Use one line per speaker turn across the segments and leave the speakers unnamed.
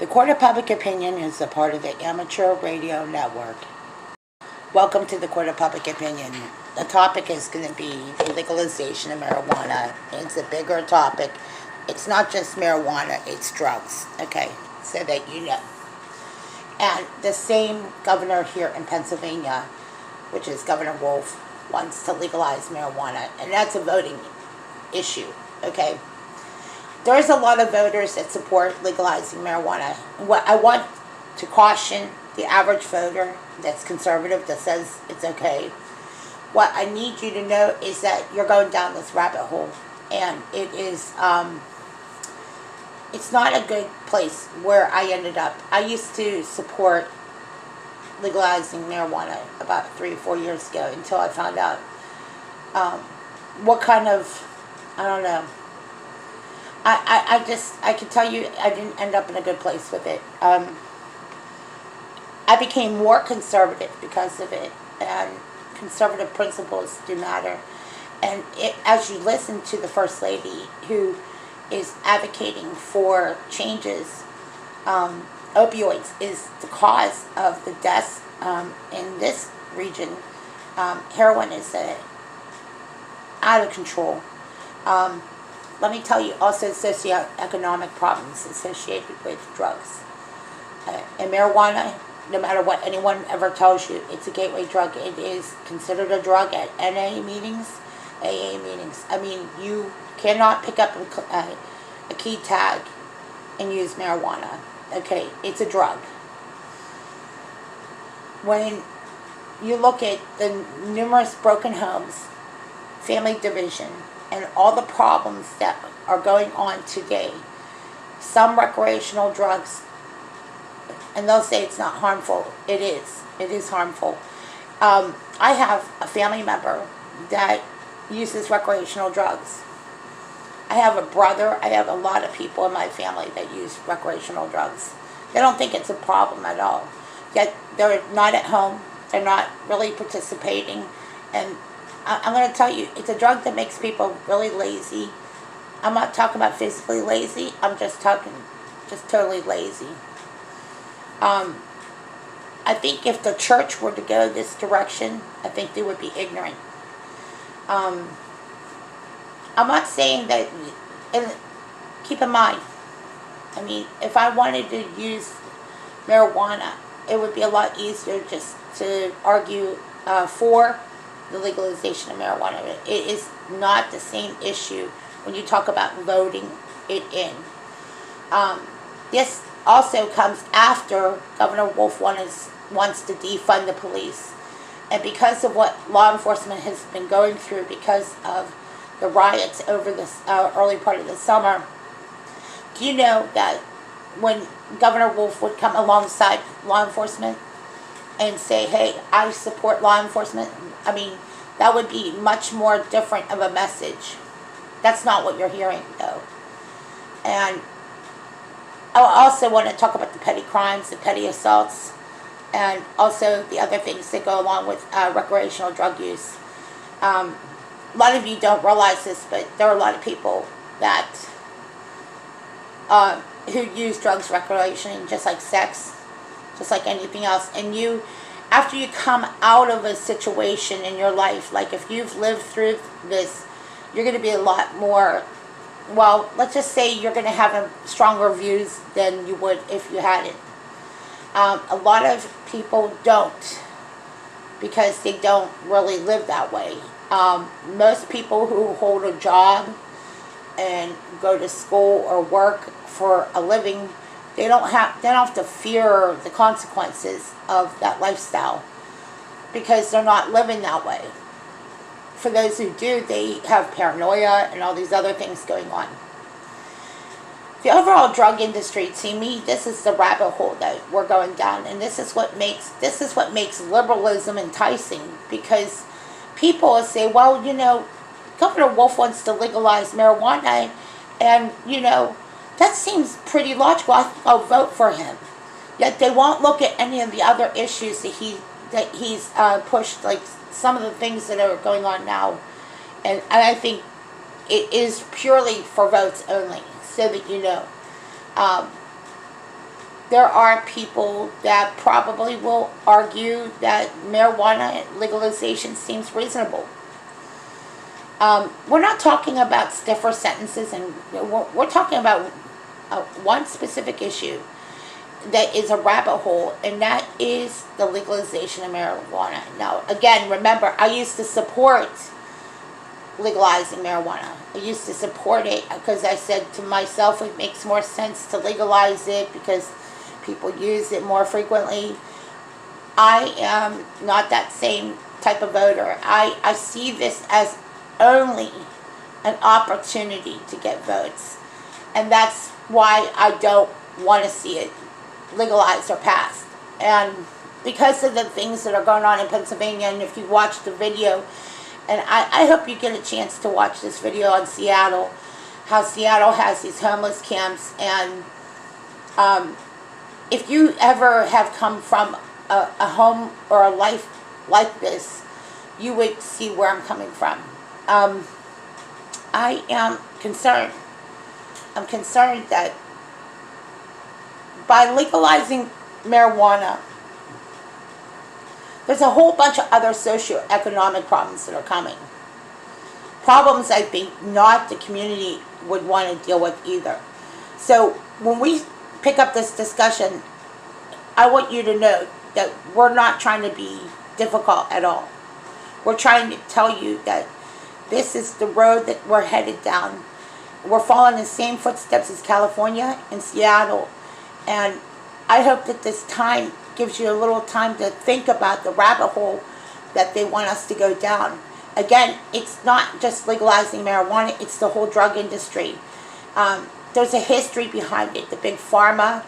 The Court of Public Opinion is a part of the Amateur Radio Network. Welcome to the Court of Public Opinion. The topic is going to be the legalization of marijuana. It's a bigger topic. It's not just marijuana, it's drugs, okay, so that you know. And the same governor here in Pennsylvania, which is Governor Wolf, wants to legalize marijuana, and that's a voting issue, okay? There's a lot of voters that support legalizing marijuana. What I want to caution the average voter that's conservative, that says it's okay, what I need you to know is that you're going down this rabbit hole, and it is, it's not a good place where I ended up. I used to support legalizing marijuana about 3 or 4 years ago until I found out what kind of, I don't know, I can tell you I didn't end up in a good place with it. I became more conservative because of it, and conservative principles do matter. And as you listen to the First Lady, who is advocating for changes, opioids is the cause of the deaths in this region. Heroin is out of control. Let me tell you also socioeconomic problems associated with drugs. And marijuana, no matter what anyone ever tells you, it's a gateway drug. It is considered a drug at NA meetings, AA meetings. I mean, you cannot pick up a key tag and use marijuana. Okay, it's a drug. When you look at the numerous broken homes, family division, and all the problems that are going on today, some recreational drugs, and they'll say it's not harmful. It is. It is harmful. I have a family member that uses recreational drugs. I have a brother. I have a lot of people in my family that use recreational drugs. They don't think it's a problem at all. Yet they're not at home. They're not really participating. And I'm going to tell you, it's a drug that makes people really lazy. I'm not talking about physically lazy. I'm just talking just totally lazy. I think if the church were to go this direction, I think they would be ignorant. I'm not saying that, and keep in mind, I mean, if I wanted to use marijuana, it would be a lot easier just to argue for the legalization of marijuana. It is not the same issue when you talk about voting it in. This also comes after Governor Wolf wants to defund the police. And because of what law enforcement has been going through because of the riots over this early part of the summer, do you know that when Governor Wolf would come alongside law enforcement and say, hey, I support law enforcement, I mean, that would be much more different of a message. That's not what you're hearing, though. And I also want to talk about the petty crimes, the petty assaults, and also the other things that go along with recreational drug use. A lot of you don't realize this, but there are a lot of people that who use drugs recreationally, just like sex, just like anything else. And you, after you come out of a situation in your life, like if you've lived through this, you're going to be a lot more, well, let's just say you're going to have stronger views than you would if you hadn't. A lot of people don't, because they don't really live that way. Most people who hold a job and go to school or work for a living, they don't have to fear the consequences of that lifestyle because they're not living that way. For those who do, they have paranoia and all these other things going on. The overall drug industry, to me, this is the rabbit hole that we're going down, and this is what makes liberalism enticing, because people will say, well, you know, Governor Wolf wants to legalize marijuana, and, you know, that seems pretty logical. I think I'll vote for him. Yet they won't look at any of the other issues that he's pushed, like some of the things that are going on now. And I think it is purely for votes only, so that you know. there are people that probably will argue that marijuana legalization seems reasonable. We're not talking about stiffer sentences, and we're talking about one specific issue that is a rabbit hole, and that is the legalization of marijuana. Now, again, remember, I used to support legalizing marijuana. I used to support it because I said to myself it makes more sense to legalize it because people use it more frequently. I am not that same type of voter. I see this as only an opportunity to get votes. And that's why I don't want to see it legalized or passed. And because of the things that are going on in Pennsylvania, and if you watch the video, and I hope you get a chance to watch this video on Seattle, how Seattle has these homeless camps. And if you ever have come from a home or a life like this, you would see where I'm coming from. I am concerned. I'm concerned that by legalizing marijuana, there's a whole bunch of other socioeconomic problems that are coming. Problems I think not the community would want to deal with either. So when we pick up this discussion, I want you to know that we're not trying to be difficult at all. We're trying to tell you that this is the road that we're headed down. We're following the same footsteps as California and Seattle. And I hope that this time gives you a little time to think about the rabbit hole that they want us to go down. Again, it's not just legalizing marijuana, it's the whole drug industry. There's a history behind it. The big pharma,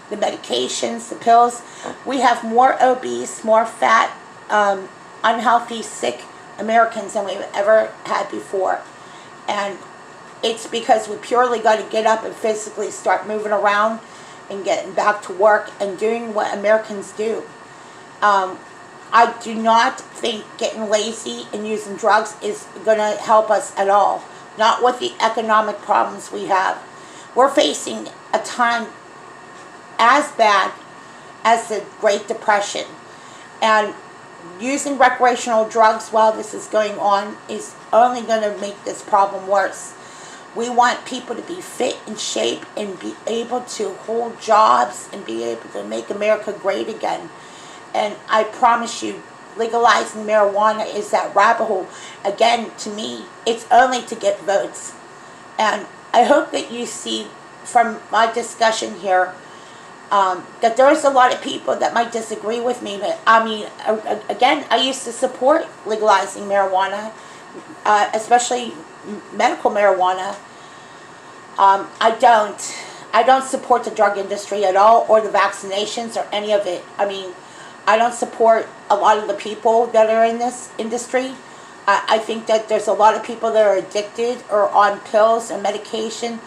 the medications, the pills. We have more obese, more fat, unhealthy, sick Americans than we've ever had before. And it's because we purely got to get up and physically start moving around and getting back to work and doing what Americans do. I do not think getting lazy and using drugs is going to help us at all. Not with the economic problems we have. We're facing a time as bad as the Great Depression. And using recreational drugs while this is going on is only going to make this problem worse. We want people to be fit in shape and be able to hold jobs and be able to make America great again. And I promise you, legalizing marijuana is that rabbit hole. Again, to me, it's only to get votes. And I hope that you see from my discussion here that there's a lot of people that might disagree with me. But I mean, again, I used to support legalizing marijuana, especially medical marijuana. I don't support the drug industry at all, or the vaccinations, or any of it. I mean, I don't support a lot of the people that are in this industry. I think that there's a lot of people that are addicted or on pills and medication.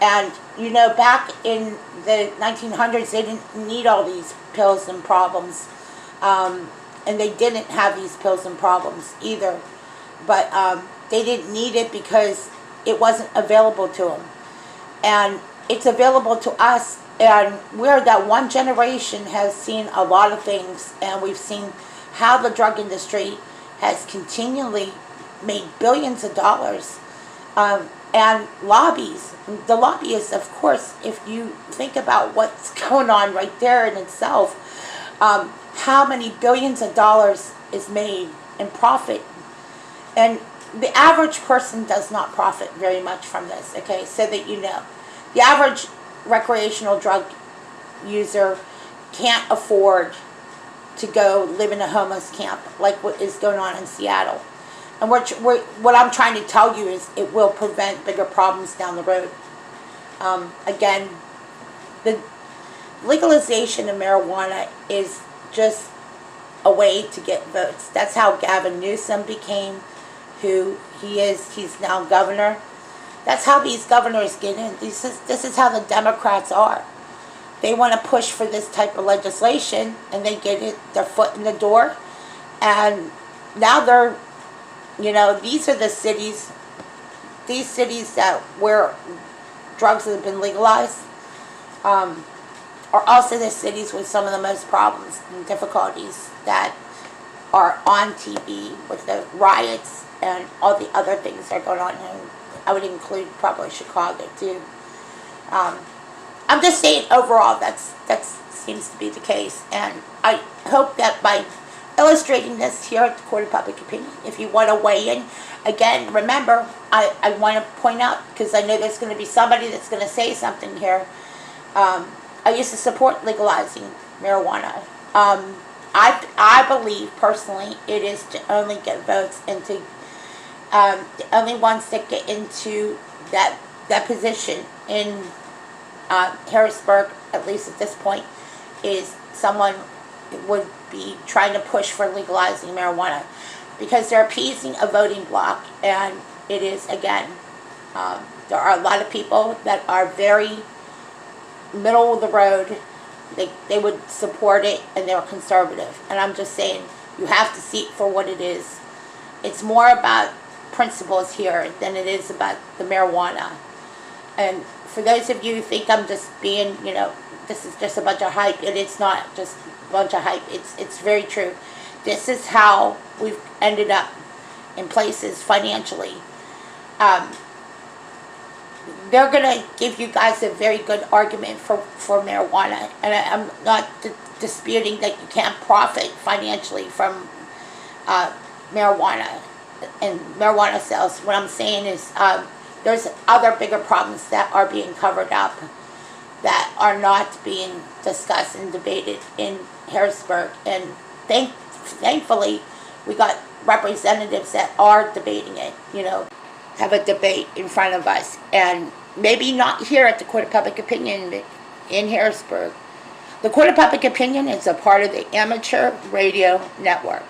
And, you know, back in the 1900s, they didn't need all these pills and problems. And they didn't have these pills and problems either. But they didn't need it because it wasn't available to them. And it's available to us. And we're that one generation has seen a lot of things. And we've seen how the drug industry has continually made billions of dollars. And lobbies. The lobbyists, of course, if you think about what's going on right there in itself, how many billions of dollars is made in profit. And the average person does not profit very much from this, okay, so that you know. The average recreational drug user can't afford to go live in a homeless camp like what is going on in Seattle. And what I'm trying to tell you is it will prevent bigger problems down the road. Again, the legalization of marijuana is just a way to get votes. That's how Gavin Newsom became who he is. He's now governor. That's how these governors get in. This is how the Democrats are. They want to push for this type of legislation, and they get their foot in the door. And now they're, you know, these are the cities, where drugs have been legalized. are also the cities with some of the most problems and difficulties that are on TV, with the riots and all the other things that are going on. And I would include probably Chicago too. I'm just saying overall that seems to be the case, and I hope that by illustrating this here at the Court of Public Opinion, if you want to weigh in, again, remember, I want to point out, because I know there's going to be somebody that's going to say something here. I used to support legalizing marijuana. I believe personally it is to only get votes into the only ones that get into that position in Harrisburg, at least at this point, is someone would be trying to push for legalizing marijuana, because they're appeasing a voting bloc, and it is, again, there are a lot of people that are very middle of the road. They would support it, and they're conservative. And I'm just saying, you have to see it for what it is. It's more about principles here than it is about the marijuana. And for those of you who think I'm just being, this is just a bunch of hype, it's not just a bunch of hype. It's very true. This is how we've ended up in places financially. They're going to give you guys a very good argument for marijuana. And I'm not disputing that you can't profit financially from marijuana and marijuana sales. What I'm saying is there's other bigger problems that are being covered up that are not being discussed and debated in Harrisburg. And thankfully, we got representatives that are debating it, have a debate in front of us. And maybe not here at the Court of Public Opinion, but in Harrisburg. The Court of Public Opinion is a part of the Amateur Radio Network.